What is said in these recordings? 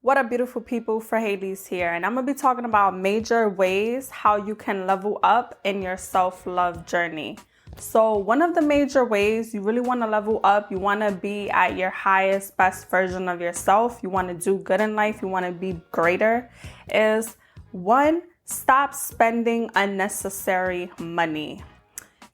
What up, beautiful people? For Hades here, and I'm gonna be talking about major ways how you can level up in your self-love journey. So one of the major ways you really want to level up, you want to be at your highest, best version of yourself, you want to do good in life, you want to be greater, is one, stop spending unnecessary money.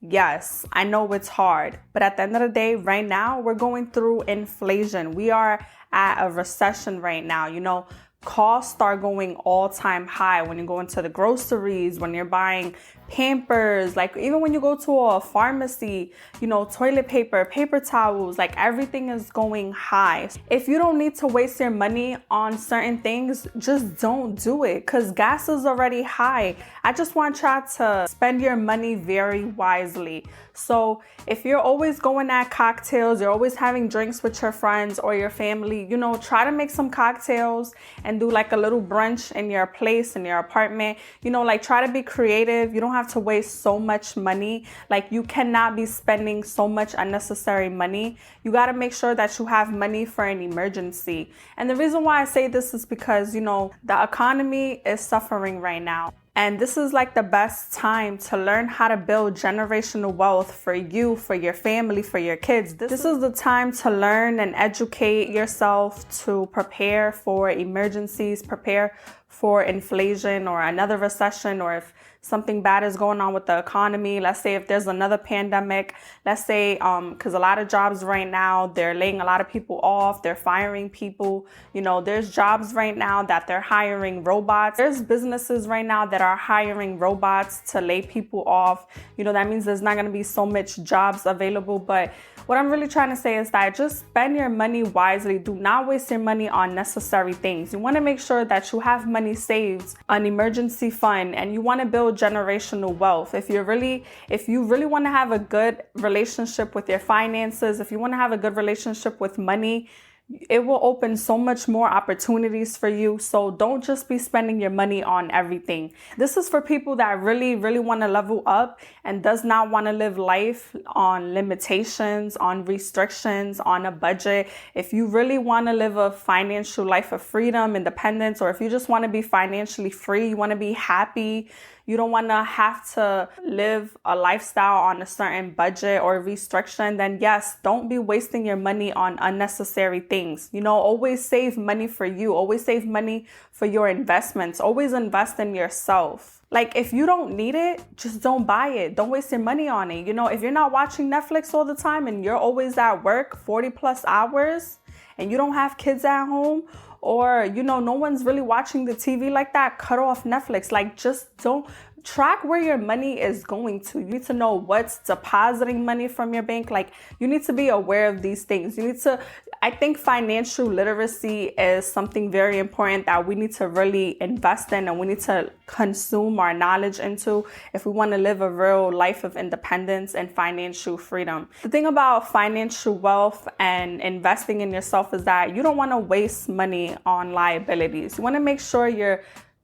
Yes, I know it's hard, but at the end of the day, right now, we're going through inflation. We are at a recession right now. Costs are going all-time high when you go into the groceries, when you're buying Pampers, like even when you go to a pharmacy, toilet paper, paper towels, like everything is going high. If you don't need to waste your money on certain things, just don't do it because gas is already high. I just want y'all to spend your money very wisely. So if you're always going at cocktails, you're always having drinks with your friends or your family, try to make some cocktails and do like a little brunch in your place, in your apartment, try to be creative. You don't have to waste so much money. Like you cannot be spending so much unnecessary money. You got to make sure that you have money for an emergency. And the reason why I say this is because, the economy is suffering right now. And this is like the best time to learn how to build generational wealth for you, for your family, for your kids. This is the time to learn and educate yourself to prepare for emergencies, prepare for inflation or another recession, or if something bad is going on with the economy. Let's say if there's another pandemic, let's say, because a lot of jobs right now, they're laying a lot of people off, they're firing people. There's jobs right now that they're hiring robots. There's businesses right now that are hiring robots to lay people off. That means there's not going to be so much jobs available. But what I'm really trying to say is that just spend your money wisely. Do not waste your money on necessary things. You want to make sure that you have money saved, an emergency fund, and you want to build generational wealth. If you really want to have a good relationship with your finances, if you want to have a good relationship with money, it will open so much more opportunities for you. So don't just be spending your money on everything. This is for people that really, really want to level up and does not want to live life on limitations, on restrictions, on a budget. If you really want to live a financial life of freedom, independence, or if you just want to be financially free, you want to be happy, you don't want to have to live a lifestyle on a certain budget or restriction, then yes, don't be wasting your money on unnecessary things. Always save money for you. Always save money for your investments. Always invest in yourself. Like if you don't need it, just don't buy it. Don't waste your money on it. If you're not watching Netflix all the time and you're always at work 40 plus hours and you don't have kids at home, or, no one's really watching the TV like that, cut off Netflix. Like, just don't track where your money is going to. You need to know what's depositing money from your bank. Like, you need to be aware of these things. I think financial literacy is something very important that we need to really invest in and we need to consume our knowledge into if we want to live a real life of independence and financial freedom. The thing about financial wealth and investing in yourself is that you don't want to waste money on liabilities. You want to make sure you're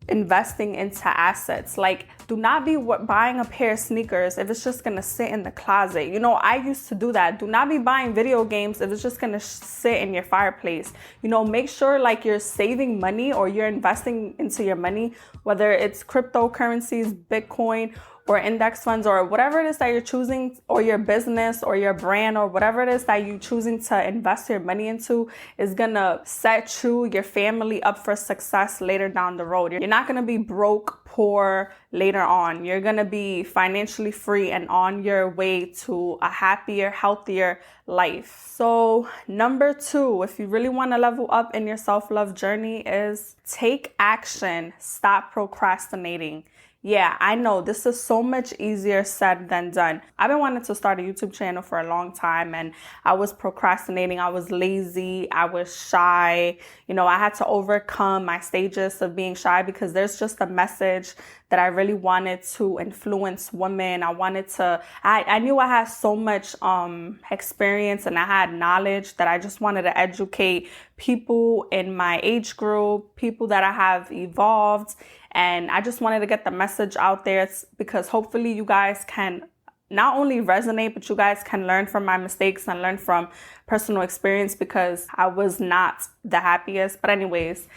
investing into assets. Like, do not be buying a pair of sneakers if it's just gonna sit in the closet. I used to do that. Do not be buying video games if it's just gonna sit in your fireplace. Make sure like you're saving money or you're investing into your money, whether it's cryptocurrencies, Bitcoin, or index funds, or whatever it is that you're choosing, or your business or your brand, or whatever it is that you're choosing to invest your money into is gonna set you, your family up for success later down the road. You're not gonna be broke, poor later on. You're gonna be financially free and on your way to a happier, healthier life. So number 2, if you really want to level up in your self-love journey, is take action. Stop procrastinating. Yeah, I know this is so much easier said than done. I've been wanting to start a YouTube channel for a long time and I was procrastinating. I was lazy. I was shy. I had to overcome my stages of being shy because there's just a message that I really wanted to influence women. I knew I had so much experience and I had knowledge that I just wanted to educate people in my age group, people that I have evolved. And I just wanted to get the message out there because hopefully you guys can not only resonate, but you guys can learn from my mistakes and learn from personal experience, because I was not the happiest. But anyways,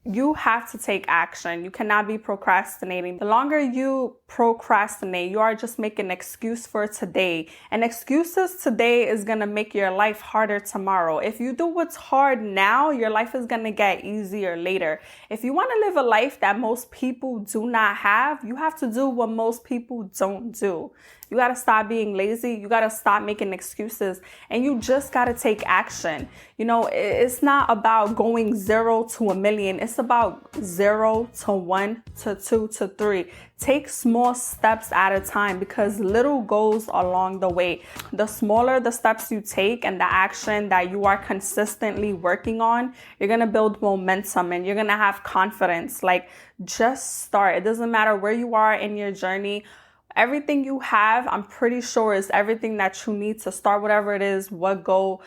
you have to take action. You cannot be procrastinating. The longer you procrastinate, you are just making an excuse for today. And excuses today is going to make your life harder tomorrow. If you do what's hard now, your life is going to get easier later. If you want to live a life that most people do not have, you have to do what most people don't do. You got to stop being lazy. You got to stop making excuses, and you just got to take action. You know, it's not about going 0 to 1,000,000. It's about 0 to 1 to 2 to 3. Take small steps at a time, because little goes along the way. The smaller the steps you take and the action that you are consistently working on, you're going to build momentum and you're going to have confidence. Like, just start. It doesn't matter where you are in your journey. Everything you have, I'm pretty sure, is everything that you need to start whatever it is, what goal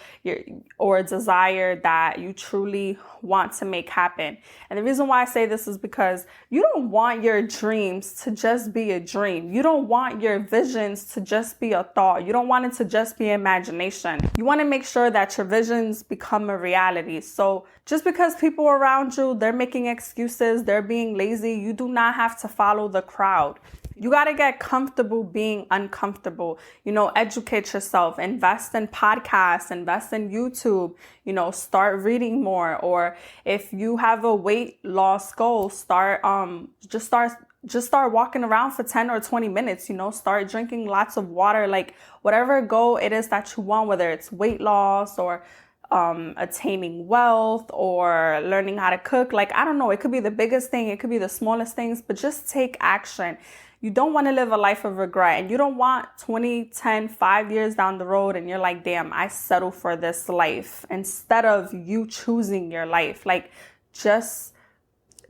or desire that you truly want to make happen. And the reason why I say this is because you don't want your dreams to just be a dream. You don't want your visions to just be a thought. You don't want it to just be imagination. You want to make sure that your visions become a reality. So just because people around you, they're making excuses, they're being lazy, you do not have to follow the crowd. You got to get comfortable being uncomfortable. You know, educate yourself, invest in podcasts, invest in YouTube, you know, start reading more. Or if you have a weight loss goal, just start walking around for 10 or 20 minutes, you know, start drinking lots of water, like whatever goal it is that you want, whether it's weight loss or attaining wealth or learning how to cook. Like, I don't know, it could be the biggest thing, it could be the smallest things, but just take action. You don't want to live a life of regret, and you don't want 20, 10, 5 years down the road and you're like, damn, I settle for this life, instead of you choosing your life. Like, just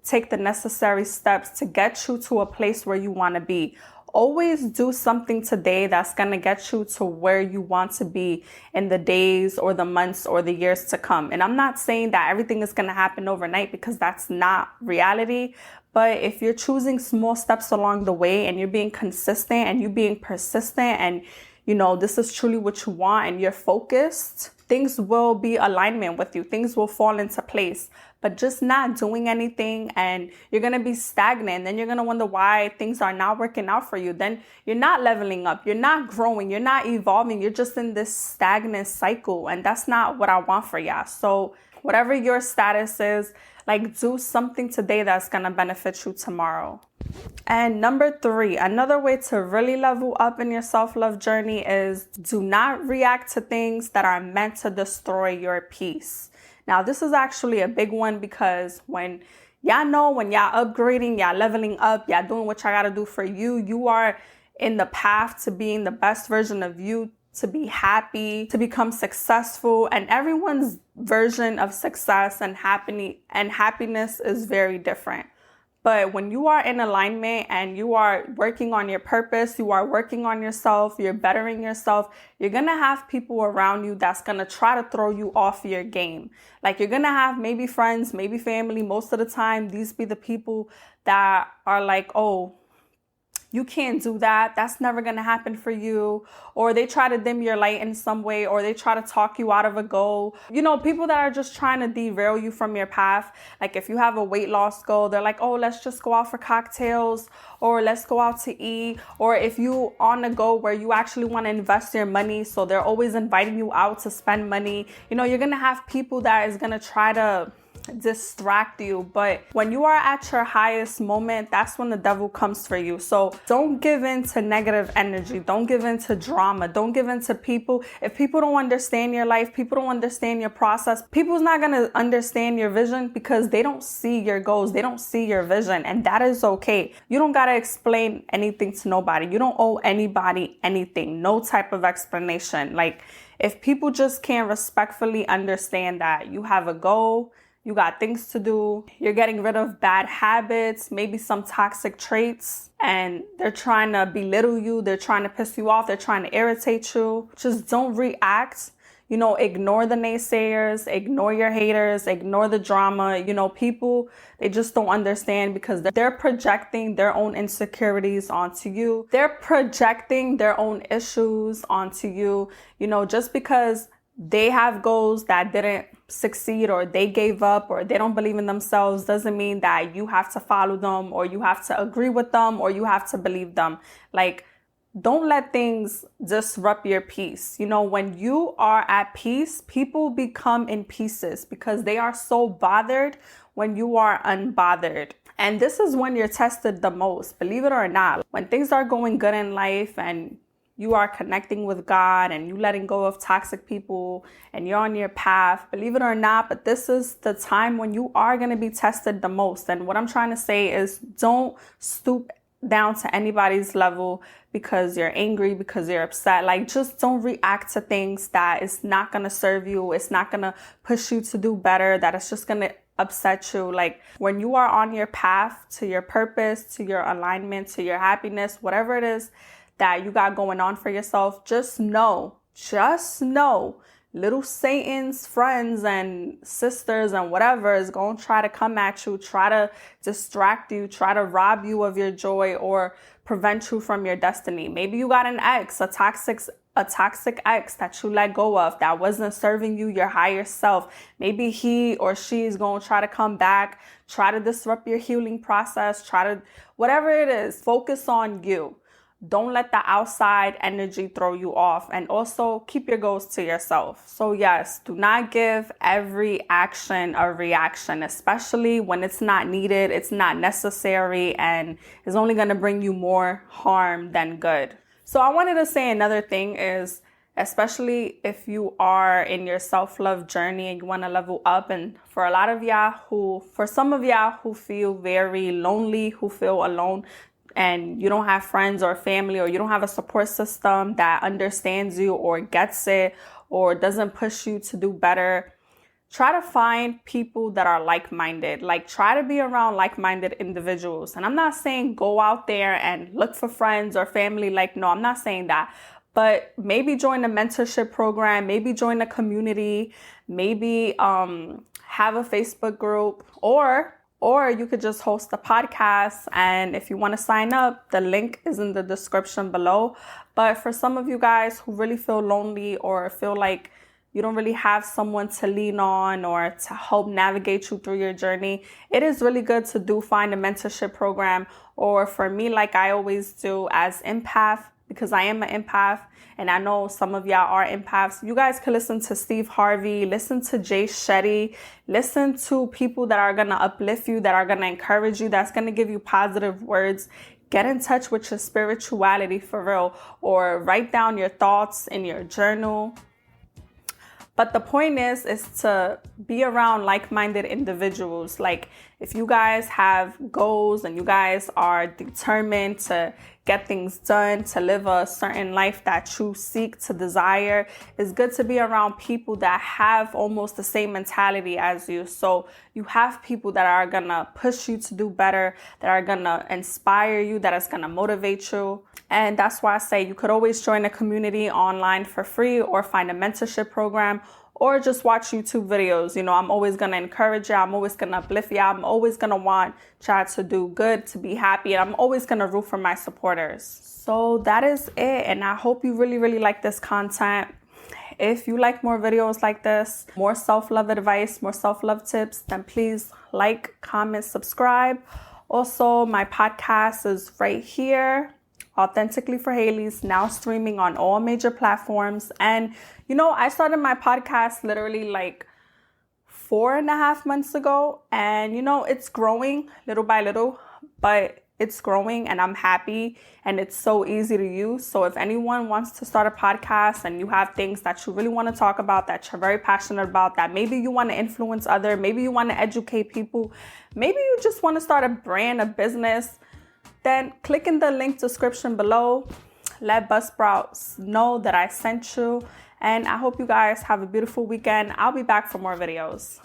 take the necessary steps to get you to a place where you want to be. Always do something today that's going to get you to where you want to be in the days or the months or the years to come. And I'm not saying that everything is going to happen overnight, because that's not reality. But if you're choosing small steps along the way and you're being consistent and you're being persistent and, you know, this is truly what you want and you're focused, things will be alignment with you. Things will fall into place. But just not doing anything, and you're going to be stagnant. Then you're going to wonder why things are not working out for you. Then you're not leveling up. You're not growing. You're not evolving. You're just in this stagnant cycle. And that's not what I want for y'all. So whatever your status is, like, do something today that's going to benefit you tomorrow. And number 3, another way to really level up in your self-love journey is do not react to things that are meant to destroy your peace. Now, this is actually a big one, because when y'all upgrading, y'all leveling up, y'all doing what y'all got to do for you, you are in the path to being the best version of you, to be happy, to become successful. And everyone's version of success and happiness is very different. But when you are in alignment and you are working on your purpose, you are working on yourself, you're bettering yourself, you're going to have people around you that's going to try to throw you off your game. Like, you're going to have maybe friends, maybe family. Most of the time, these be the people that are like, oh, you can't do that. That's never going to happen for you. Or they try to dim your light in some way, or they try to talk you out of a goal. You know, people that are just trying to derail you from your path. Like, if you have a weight loss goal, they're like, oh, let's just go out for cocktails, or let's go out to eat. Or if you on a go where you actually want to invest your money, so they're always inviting you out to spend money. You know, you're going to have people that is going to try to distract you. But when you are at your highest moment, that's when the devil comes for you. So don't give in to negative energy. Don't give in to drama. Don't give in to people. If people don't understand your life, people don't understand your process, people's not going to understand your vision, because they don't see your goals. They don't see your vision. And that is okay. You don't got to explain anything to nobody. You don't owe anybody anything. No type of explanation. Like, if people just can't respectfully understand that you have a goal, you got things to do, you're getting rid of bad habits, maybe some toxic traits, and they're trying to belittle you, they're trying to piss you off, they're trying to irritate you, just don't react. ignore the naysayers, ignore your haters, ignore the drama. People, they just don't understand because they're projecting their own insecurities onto you. They're projecting their own issues onto you. Just because they have goals that didn't succeed, or they gave up, or they don't believe in themselves, doesn't mean that you have to follow them, or you have to agree with them, or you have to believe them. Like, don't let things disrupt your peace. When you are at peace, people become in pieces because they are so bothered when you are unbothered. And this is when you're tested the most, believe it or not. When things are going good in life and you are connecting with God and you letting go of toxic people and you're on your path, believe it or not, but this is the time when you are going to be tested the most. And what I'm trying to say is, don't stoop down to anybody's level because you're angry, because you're upset. Like, just don't react to things that is not going to serve you. It's not going to push you to do better, that it's just going to upset you. Like, when you are on your path to your purpose, to your alignment, to your happiness, whatever it is that you got going on for yourself, just know, little Satan's friends and sisters and whatever is going to try to come at you, try to distract you, try to rob you of your joy, or prevent you from your destiny. Maybe you got an ex, a toxic ex that you let go of, that wasn't serving you, your higher self. Maybe he or she is going to try to come back, try to disrupt your healing process, whatever it is, focus on you. Don't let the outside energy throw you off, and also keep your goals to yourself. So yes, do not give every action a reaction, especially when it's not needed, it's not necessary, and is only going to bring you more harm than good. So I wanted to say another thing is, especially if you are in your self-love journey and you want to level up, and for some of y'all who feel very lonely, who feel alone, and you don't have friends or family, or you don't have a support system that understands you or gets it or doesn't push you to do better, try to find people that are like-minded. Like, try to be around like-minded individuals. And I'm not saying go out there and look for friends or family. No, I'm not saying that. But maybe join a mentorship program, maybe join a community, maybe have a Facebook group, or you could just host a podcast. And if you want to sign up, the link is in the description below. But for some of you guys who really feel lonely, or feel like you don't really have someone to lean on or to help navigate you through your journey, it is really good to find a mentorship program. Or for me, like I always do as empath, because I am an empath, and I know some of y'all are empaths. You guys can listen to Steve Harvey, listen to Jay Shetty, listen to people that are going to uplift you, that are going to encourage you, that's going to give you positive words. Get in touch with your spirituality for real, or write down your thoughts in your journal. But the point is to be around like-minded individuals. Like, if you guys have goals and you guys are determined to get things done, to live a certain life that you seek to desire, it's good to be around people that have almost the same mentality as you. So you have people that are going to push you to do better, that are going to inspire you, that is going to motivate you. And that's why I say you could always join a community online for free, or find a mentorship program, or just watch YouTube videos. I'm always going to encourage you. I'm always going to uplift you. I'm always going to want y'all to do good, to be happy. And I'm always going to root for my supporters. So that is it. And I hope you really, really like this content. If you like more videos like this, more self-love advice, more self-love tips, then please like, comment, subscribe. Also, my podcast is right here. Authentically for Haley's, now streaming on all major platforms. And I started my podcast literally like 4.5 months ago, and it's growing little by little, but it's growing and I'm happy, and it's so easy to use. So if anyone wants to start a podcast and you have things that you really want to talk about, that you're very passionate about, that maybe you want to influence others, maybe you want to educate people, maybe you just want to start a brand, a business, then click in the link description below. Let Buzzsprouts know that I sent you. And I hope you guys have a beautiful weekend. I'll be back for more videos.